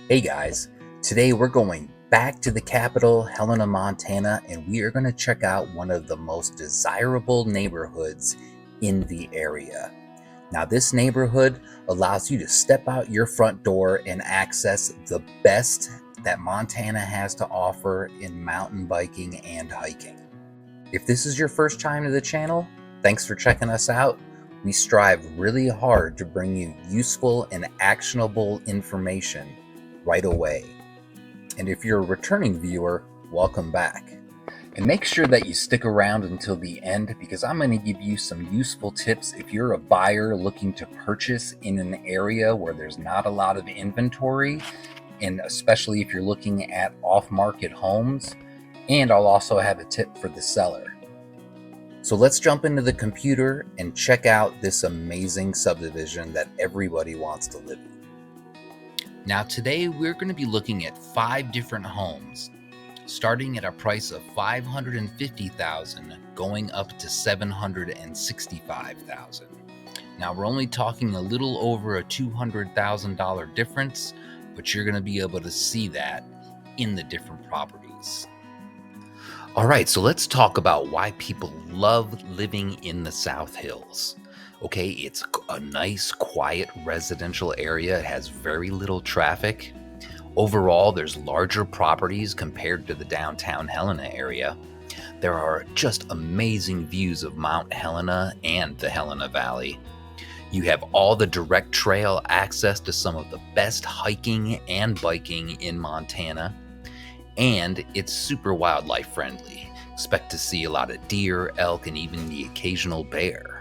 Hey guys, today we're going back to the capital, Helena, Montana, and we are going to check out one of the most desirable neighborhoods in the area. Now, this neighborhood allows you to step out your front door and access the best that Montana has to offer in mountain biking and hiking. If this is your first time to the channel, thanks for checking us out. We strive really hard to bring you useful and actionable information right away. And if you're a returning viewer, welcome back. And make sure that you stick around until the end, because I'm going to give you some useful tips if you're a buyer looking to purchase in an area where there's not a lot of inventory, and especially if you're looking at off-market homes. And I'll also have a tip for the seller. So let's jump into the computer and check out this amazing subdivision that everybody wants to live in. Now today we're going to be looking at 5 different homes, starting at a price of $550,000 going up to $765,000. Now we're only talking a little over a $200,000 difference, but you're going to be able to see that in the different properties. All right, so let's talk about why people love living in the South Hills. Okay, it's a nice, quiet residential area. It has very little traffic. Overall, there's larger properties compared to the downtown Helena area. There are just amazing views of Mount Helena and the Helena Valley. You have all the direct trail access to some of the best hiking and biking in Montana. And it's super wildlife friendly. Expect to see a lot of deer, elk, and even the occasional bear.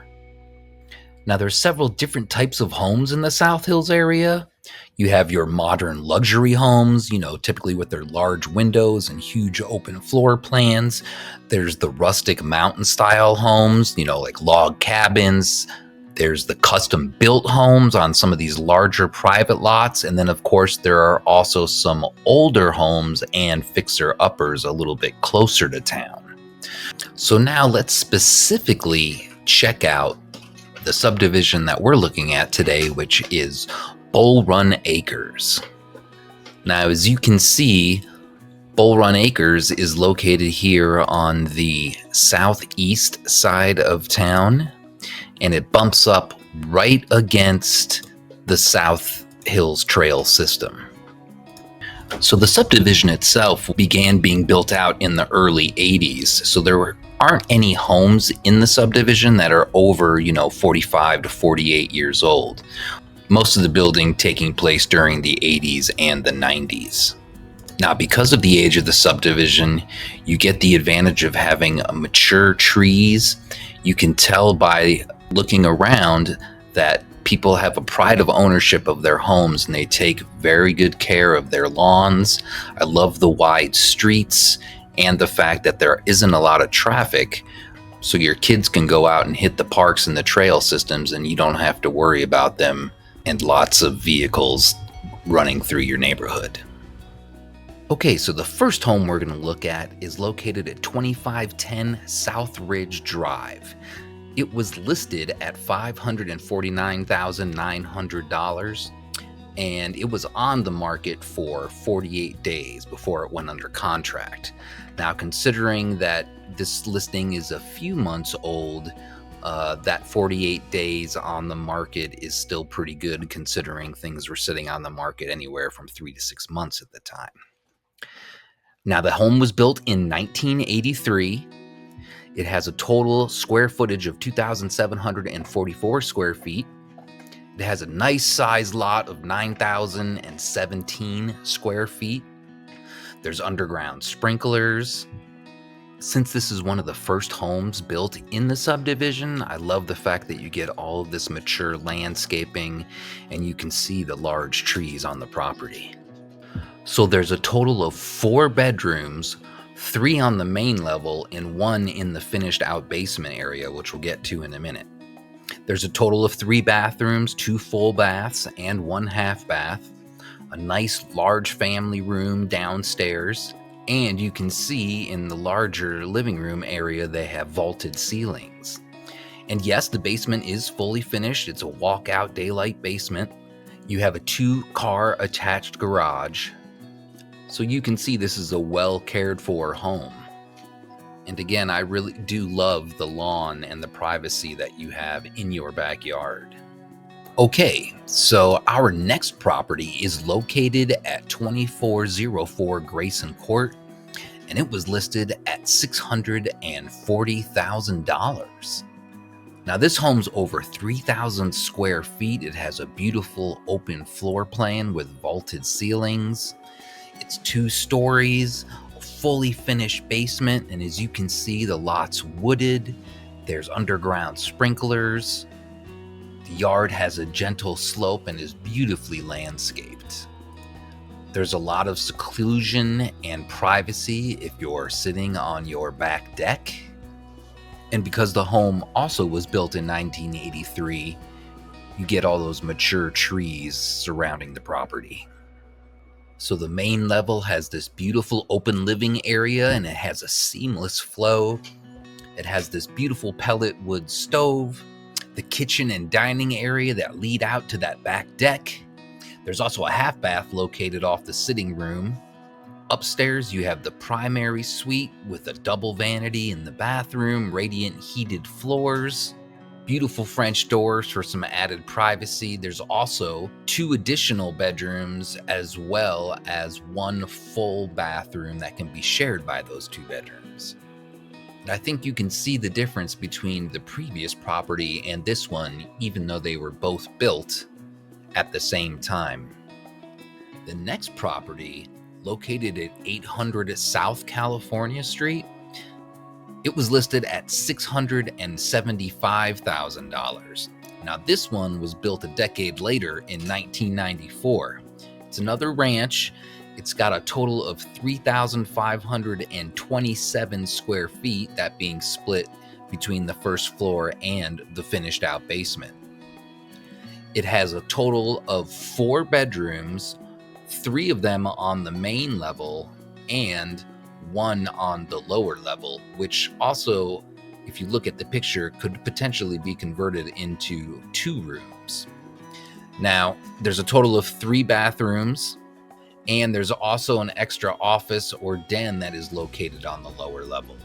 Now, there's several different types of homes in the South Hills area. You have your modern luxury homes, typically with their large windows and huge open floor plans. There's the rustic mountain style homes, like log cabins. There's the custom built homes on some of these larger private lots. And then, of course, there are also some older homes and fixer uppers a little bit closer to town. So now let's specifically check out the subdivision that we're looking at today, which is Bull Run Acres. Now, as you can see, Bull Run Acres is located here on the southeast side of town, and it bumps up right against the South Hills Trail system. So the subdivision itself began being built out in the early 80s, so there aren't any homes in the subdivision that are over, 45 to 48 years old. Most of the building taking place during the 80s and the 90s. Now, because of the age of the subdivision, you get the advantage of having mature trees. You can tell by looking around that people have a pride of ownership of their homes, and they take very good care of their lawns. I love the wide streets and the fact that there isn't a lot of traffic, so your kids can go out and hit the parks and the trail systems, and you don't have to worry about them and lots of vehicles running through your neighborhood. Okay, so the first home we're going to look at is located at 2510 Southridge Drive. It was listed at $549,900, and it was on the market for 48 days before it went under contract. Now, considering that this listing is a few months old, that 48 days on the market is still pretty good, considering things were sitting on the market anywhere from 3 to 6 months at the time. Now, the home was built in 1983. It has a total square footage of 2,744 square feet. It has a nice sized lot of 9,017 square feet. There's underground sprinklers. Since this is one of the first homes built in the subdivision, I love the fact that you get all of this mature landscaping, and you can see the large trees on the property. So there's a total of 4 bedrooms, 3 on the main level and 1 in the finished out basement area, which we'll get to in a minute. There's a total of 3 bathrooms, 2 full baths and 1 half bath, a nice large family room downstairs, and you can see in the larger living room area they have vaulted ceilings. And yes, the basement is fully finished. It's a walkout daylight basement. You have a 2-car attached garage, so you can see this is a well cared for home. And again, I really do love the lawn and the privacy that you have in your backyard. Okay, so our next property is located at 2404 Greyson Court, and it was listed at $640,000. Now, this home's over 3,000 square feet. It has a beautiful open floor plan with vaulted ceilings. It's 2 stories, a fully finished basement, and as you can see, the lot's wooded. There's underground sprinklers. The yard has a gentle slope and is beautifully landscaped. There's a lot of seclusion and privacy if you're sitting on your back deck. And because the home also was built in 1983, you get all those mature trees surrounding the property. So the main level has this beautiful open living area, and it has a seamless flow. It has this beautiful pellet wood stove, the kitchen and dining area that lead out to that back deck. There's also a half bath located off the sitting room. Upstairs, you have the primary suite with a double vanity in the bathroom, radiant heated floors, beautiful French doors for some added privacy. There's also 2 additional bedrooms as well as 1 full bathroom that can be shared by those 2 bedrooms. And I think you can see the difference between the previous property and this one, even though they were both built at the same time. The next property, located at 800 South California Street, it was listed at $675,000. Now, this one was built a decade later in 1994. It's another ranch. It's got a total of 3,527 square feet, that being split between the first floor and the finished out basement. It has a total of 4 bedrooms, 3 of them on the main level and 1 on the lower level, which also, if you look at the picture, could potentially be converted into 2 rooms. Now, there's a total of 3 bathrooms, and there's also an extra office or den that is located on the lower level.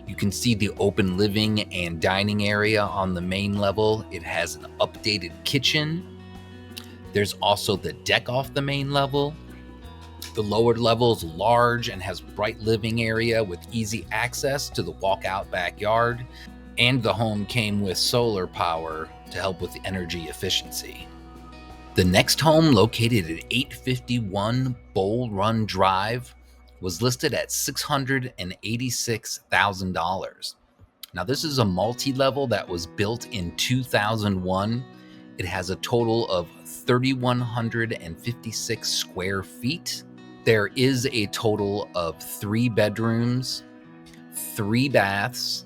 You can see the open living and dining area on the main level. It has an updated kitchen. There's also the deck off the main level. The lower level is large and has bright living area with easy access to the walkout backyard. And the home came with solar power to help with energy efficiency. The next home, located at 851 Bull Run Drive, was listed at $686,000. Now, this is a multi-level that was built in 2001. It has a total of 3,156 square feet. There is a total of 3 bedrooms, 3 baths.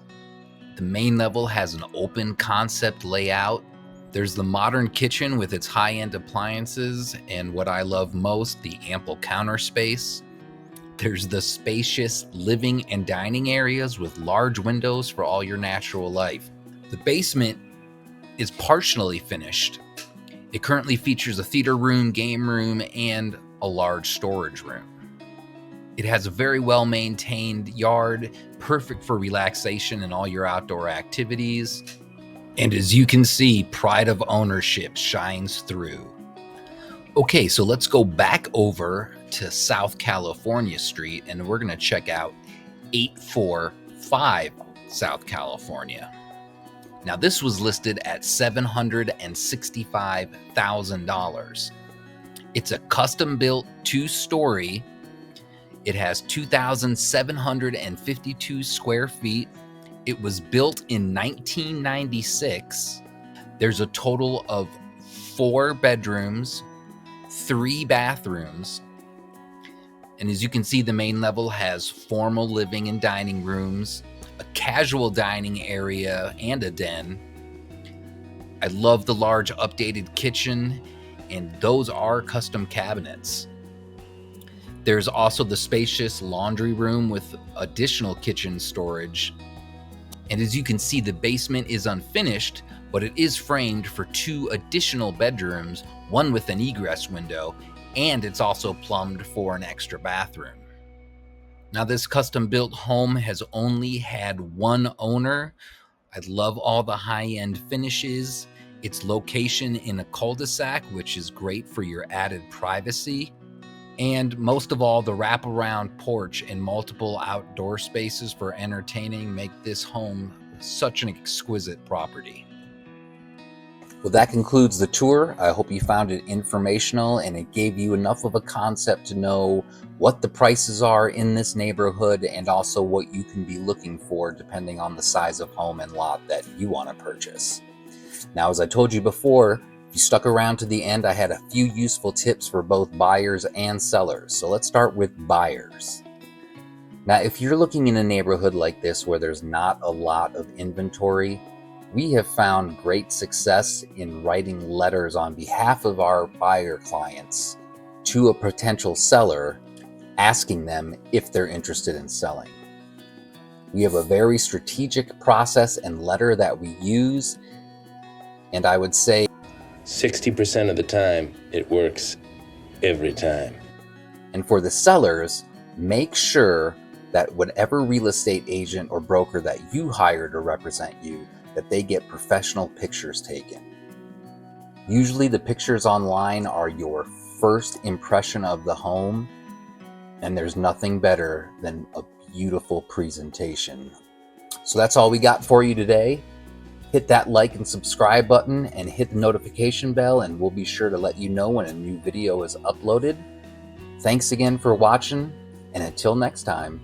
The main level has an open concept layout. There's the modern kitchen with its high-end appliances and what I love most, the ample counter space. There's the spacious living and dining areas with large windows for all your natural light. The basement is partially finished. It currently features a theater room, game room, and a large storage room. It has a very well-maintained yard, perfect for relaxation and all your outdoor activities. And as you can see, pride of ownership shines through. Okay, so let's go back over to South California Street, and we're going to check out 845 South California. Now, this was listed at $765,000. It's a custom-built 2-story. It has 2,752 square feet. It was built in 1996. There's a total of 4 bedrooms, 3 bathrooms. And as you can see, the main level has formal living and dining rooms, a casual dining area, and a den. I love the large updated kitchen, and those are custom cabinets. There's also the spacious laundry room with additional kitchen storage. And as you can see, the basement is unfinished, but it is framed for 2 additional bedrooms, one with an egress window, and it's also plumbed for an extra bathroom. Now, this custom-built home has only had one owner. I love all the high-end finishes, its location in a cul-de-sac, which is great for your added privacy, and most of all, the wraparound porch and multiple outdoor spaces for entertaining make this home such an exquisite property. Well, that concludes the tour. I hope you found it informational and it gave you enough of a concept to know what the prices are in this neighborhood and also what you can be looking for depending on the size of home and lot that you want to purchase. Now, as I told you before, if you stuck around to the end, I had a few useful tips for both buyers and sellers. So let's start with buyers. Now, if you're looking in a neighborhood like this where there's not a lot of inventory, we have found great success in writing letters on behalf of our buyer clients to a potential seller, asking them if they're interested in selling. We have a very strategic process and letter that we use, and I would say 60% of the time, it works every time. And for the sellers, make sure that whatever real estate agent or broker that you hire to represent you, that they get professional pictures taken. Usually the pictures online are your first impression of the home, and there's nothing better than a beautiful presentation. So that's all we got for you today. Hit that like and subscribe button and hit the notification bell, and we'll be sure to let you know when a new video is uploaded. Thanks again for watching, and until next time,